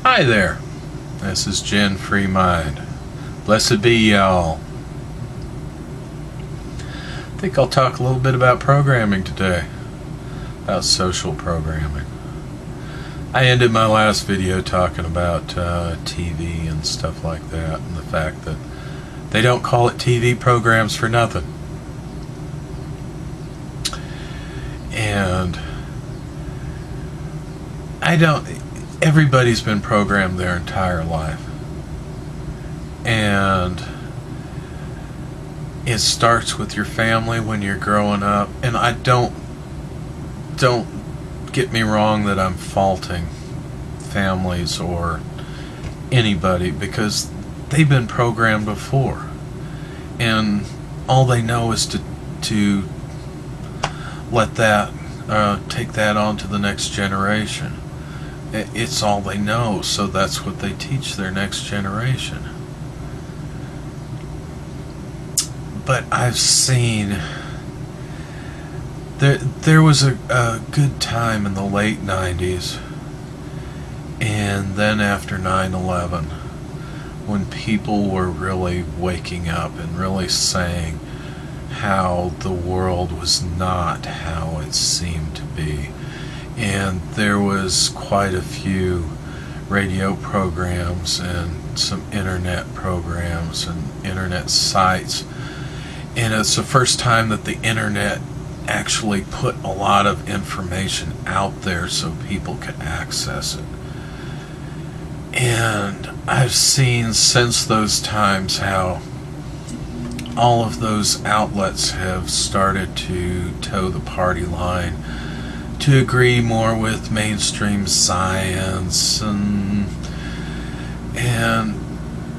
Hi there, this is Jen Free Mind. Blessed be y'all. I think I'll talk a little bit about programming today, about social programming. I ended my last video talking about TV and stuff like that, and the fact that they don't call it TV programs for nothing. And everybody's been programmed their entire life. And it starts with your family when you're growing up. And I don't get me wrong that I'm faulting families or anybody, because they've been programmed before. And all they know is to let that, take that on to the next generation. It's all they know, so that's what they teach their next generation. But I've seen there was a good time in the late 90s, and then after 9/11, when people were really waking up and really saying how the world was not how it seemed to be. And there was quite a few radio programs and some internet programs and internet sites. And it's the first time that the internet actually put a lot of information out there so people could access it. And I've seen since those times how all of those outlets have started to toe the party line, to agree more with mainstream science, and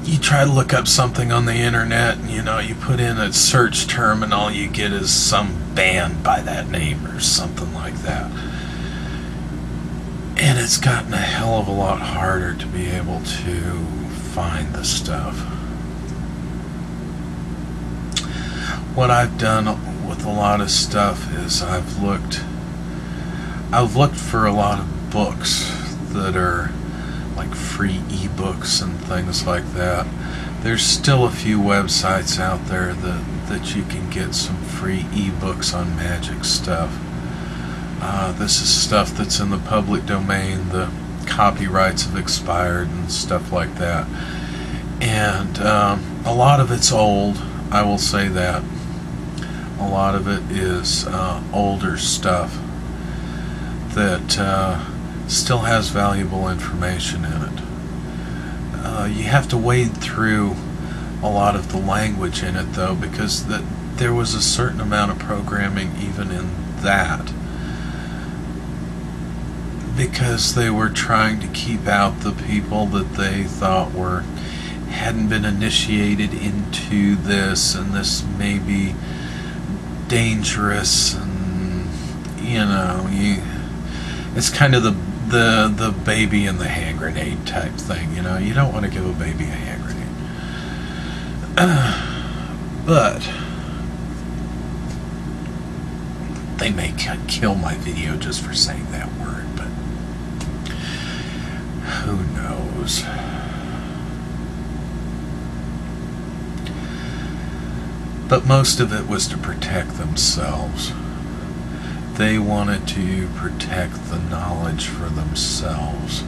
you try to look up something on the internet, and you put in a search term and all you get is some band by that name or something like that. And it's gotten a hell of a lot harder to be able to find the stuff. What I've done with a lot of stuff is I've looked for a lot of books that are like free ebooks and things like that. There's still a few websites out there that you can get some free ebooks on magic stuff. This is stuff that's in the public domain. The copyrights have expired and stuff like that. And a lot of it's old, I will say that. A lot of it is older stuff that still has valuable information in it. You have to wade through a lot of the language in it, though, because there was a certain amount of programming even in that, because they were trying to keep out the people that they thought hadn't been initiated into this, and this may be dangerous, and it's kind of the baby and the hand grenade type thing. You don't want to give a baby a hand grenade. But they may kill my video just for saying that word, but who knows? But most of it was to protect themselves. They wanted to protect the knowledge for themselves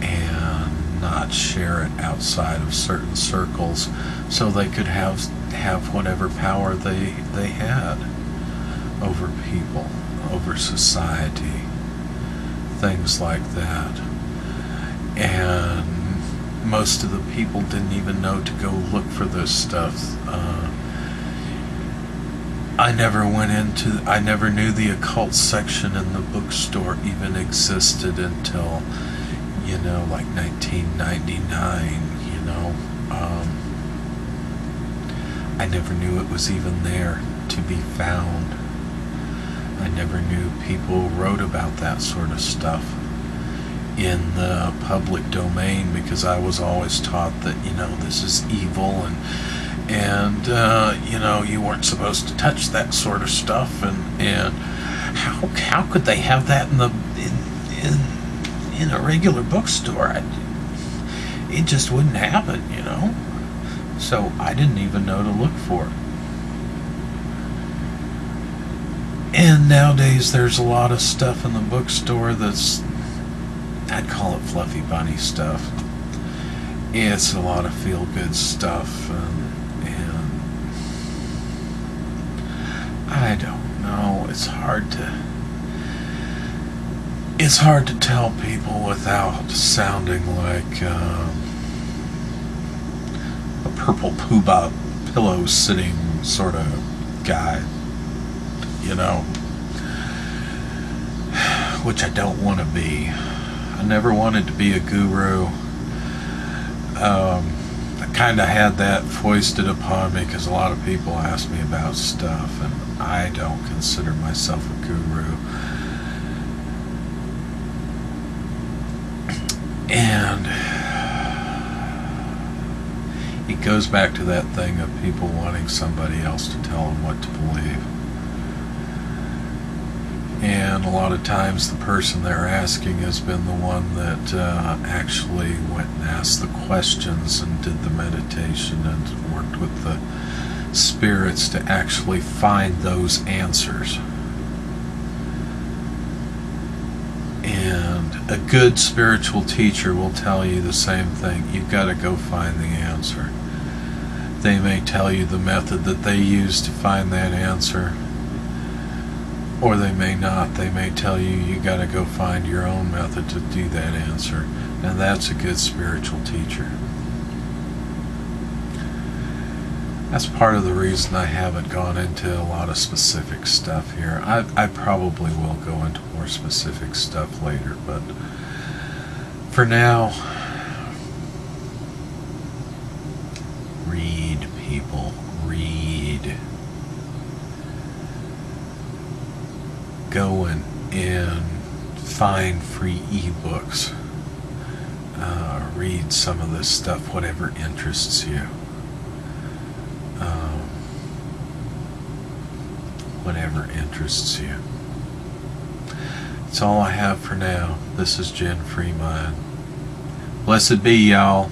and not share it outside of certain circles, so they could have whatever power they had over people, over society, things like that. And most of the people didn't even know to go look for this stuff. I never knew the occult section in the bookstore even existed until, like 1999, I never knew it was even there to be found. I never knew people wrote about that sort of stuff in the public domain, because I was always taught that, this is evil, and you weren't supposed to touch that sort of stuff, and how could they have that in a regular bookstore, it just wouldn't happen, you know. So I didn't even know to look for it. And nowadays there's a lot of stuff in the bookstore that's, I'd call it fluffy bunny stuff. It's a lot of feel-good stuff, and I don't know. It's hard to tell people without sounding like a purple poobah pillow sitting sort of guy, you know, which I don't want to be. I never wanted to be a guru. I kind of had that foisted upon me because a lot of people ask me about stuff, and I don't consider myself a guru. And it goes back to that thing of people wanting somebody else to tell them what to believe. And a lot of times the person they're asking has been the one that actually went and asked the questions and did the meditation and worked with the spirits to actually find those answers. And a good spiritual teacher will tell you the same thing. You've got to go find the answer. They may tell you the method that they use to find that answer, or they may not. They may tell you you got to go find your own method to do that answer. And that's a good spiritual teacher. That's part of the reason I haven't gone into a lot of specific stuff here. I probably will go into more specific stuff later, but for now, read, people, read. Go and find free ebooks. Read some of this stuff, whatever interests you. Whatever interests you. That's all I have for now. This is Jen Freeman. Blessed be, y'all.